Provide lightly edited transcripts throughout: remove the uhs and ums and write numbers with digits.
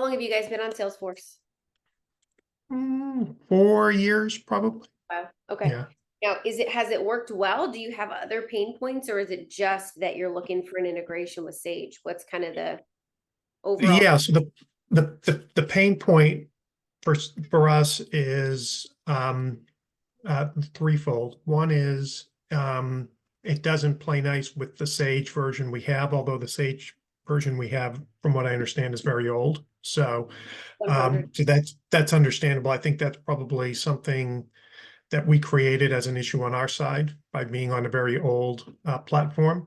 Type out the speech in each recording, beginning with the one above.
How long have you guys been on Salesforce? 4 years, probably. Wow. Okay. Yeah. Now, has it worked well? Do you have other pain points, or is it just that you're looking for an integration with Sage? What's kind of the overall? Yeah. So the pain point for us is threefold. One is it doesn't play nice with the Sage version we have, although the Sage version we have, from what I understand, is very old. So, 100? so that's understandable. I think that's probably something that we created as an issue on our side by being on a very old platform.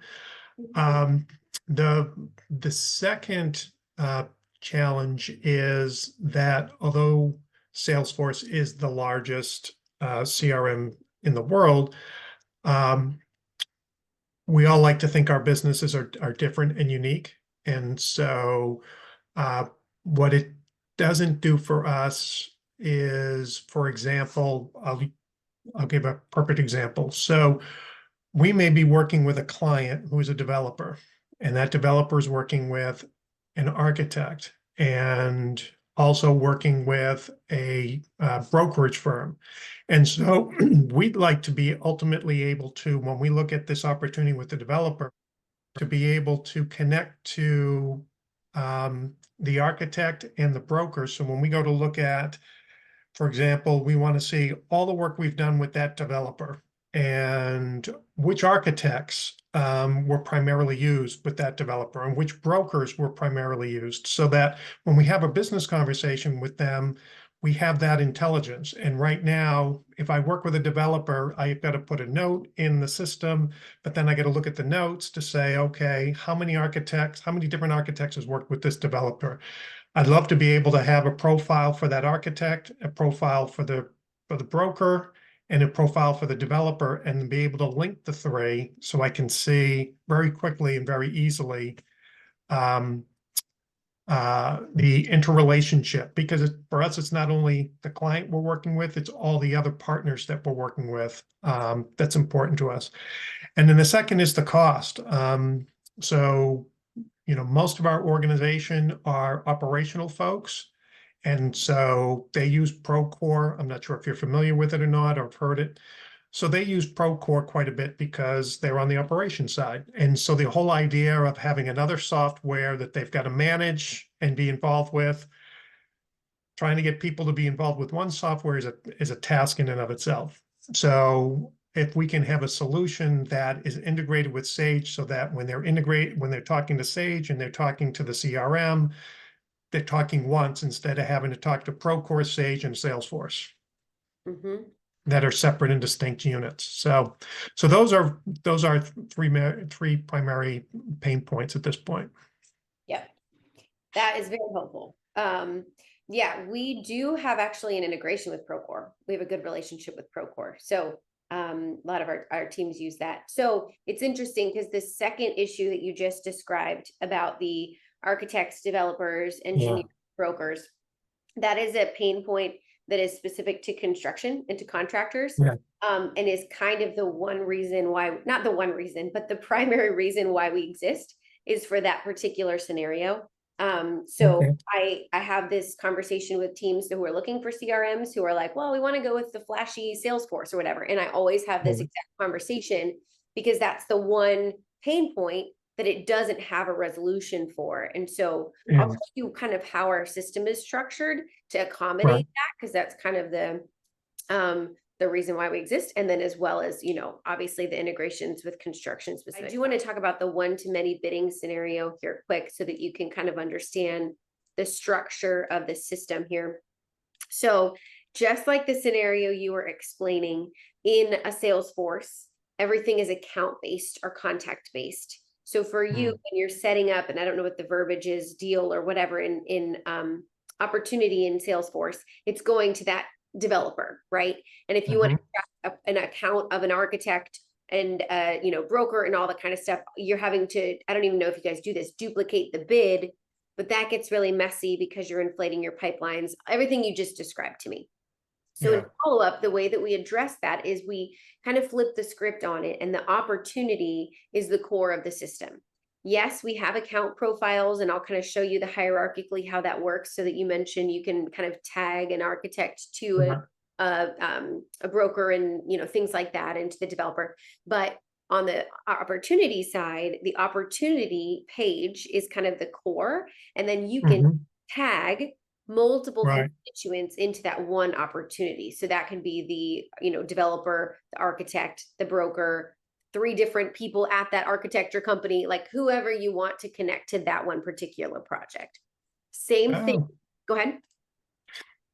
Um, the second challenge is that although Salesforce is the largest CRM in the world, um, we all like to think our businesses are different and unique. And so uh, what it doesn't do for us is, for example, I'll give a perfect example. So we may be working with a client who is a developer, and that developer is working with an architect and also working with a brokerage firm. And so we'd like to be ultimately able to, when we look at this opportunity with the developer, to be able to connect to the architect and the broker. So when we go to look at, for example, we want to see all the work we've done with that developer and which architects were primarily used with that developer and which brokers were primarily used, so that when we have a business conversation with them, we have that intelligence. And right now, if I work with a developer, I've got to put a note in the system, but then I got to look at the notes to say, okay, how many different architects has worked with this developer? I'd love to be able to have a profile for that architect, a profile for the broker, and a profile for the developer, and be able to link the three so I can see very quickly and very easily the interrelationship. Because for us, it's not only the client we're working with, it's all the other partners that we're working with. That's important to us. And then the second is the cost. So most of our organization are operational folks. And so they use Procore. I'm not sure if you're familiar with it or not, or have heard it. So they use Procore quite a bit because they're on the operations side. And so the whole idea of having another software that they've got to manage and be involved with, trying to get people to be involved with one software is a task in and of itself. So if we can have a solution that is integrated with Sage, so that when they're talking to Sage and they're talking to the CRM, they're talking once instead of having to talk to Procore, Sage, and Salesforce Mm-hmm. that are separate and distinct units. So those are three primary pain points at this point. Yeah, that is very helpful. Yeah, we do have actually an integration with Procore. We have a good relationship with Procore. So a lot of our teams use that. So it's interesting because the second issue that you just described about the architects, developers, engineers, brokers, that is a pain point that is specific to construction and to contractors. Yeah. And is kind of the one reason why, not the one reason, but the primary reason why we exist is for that particular scenario. So Okay. I have this conversation with teams who are looking for CRMs who are like, well, we want to go with the flashy Salesforce or whatever. And I always have this exact conversation because that's the one pain point that it doesn't have a resolution for. And so I'll tell you kind of how our system is structured to accommodate that, because that's kind of the reason why we exist. And then as well as, obviously the integrations with construction specific. I do want to talk about the one-to-many bidding scenario here quick so that you can kind of understand the structure of the system here. So just like the scenario you were explaining in a Salesforce, everything is account-based or contact-based. So for you, when you're setting up, and I don't know what the verbiage is, deal or whatever in opportunity in Salesforce, it's going to that developer, right? And if you want to track an account of an architect and broker and all that kind of stuff, you're having to, I don't even know if you guys do this, duplicate the bid, but that gets really messy because you're inflating your pipelines, everything you just described to me. So in follow-up, the way that we address that is we kind of flip the script on it, and the opportunity is the core of the system. Yes, we have account profiles, and I'll kind of show you the hierarchically how that works, so that you mentioned you can kind of tag an architect to Uh-huh. a broker and things like that into the developer. But on the opportunity side, the opportunity page is kind of the core, and then you can Mhm. tag multiple Right. constituents into that one opportunity. So that can be the developer, the architect, the broker, 3 different people at that architecture company, like whoever you want to connect to that one particular project. Same thing. Oh, Go ahead.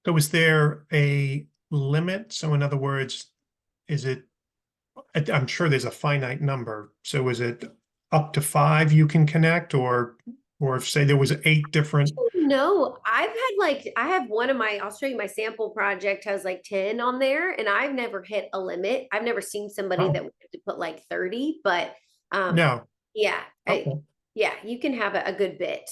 so is there a limit? So in other words, is it, I'm sure there's a finite number. So is it up to 5 you can connect, or if say there was 8 different? No, I have one of my, I'll show you my sample project has like 10 on there, and I've never hit a limit. I've never seen somebody that Oh, wanted to put like 30, but no. yeah, Okay. yeah, you can have a good bit.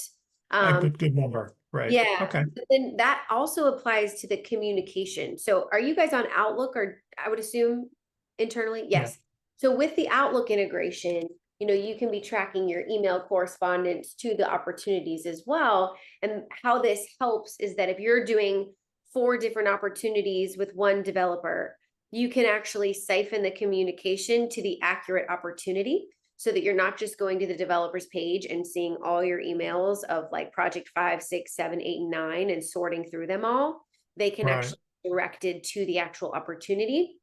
A Um, good number. Right. yeah, Okay. but then that also applies to the communication. So are you guys on Outlook, or I would assume internally? Yeah. Yes. So with the Outlook integration, you can be tracking your email correspondence to the opportunities as well. And how this helps is that if you're doing 4 different opportunities with one developer, you can actually siphon the communication to the accurate opportunity, so that you're not just going to the developer's page and seeing all your emails of like project 5, 6, 7, 8, and 9 and sorting through them all. They can Right. actually be directed to the actual opportunity,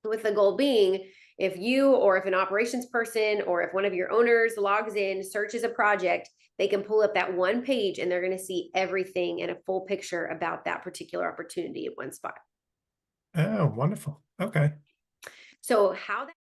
with the goal being, if you, or if an operations person, or if one of your owners logs in, searches a project, they can pull up that one page and they're going to see everything in a full picture about that particular opportunity at one spot. Oh, wonderful. Okay. So how that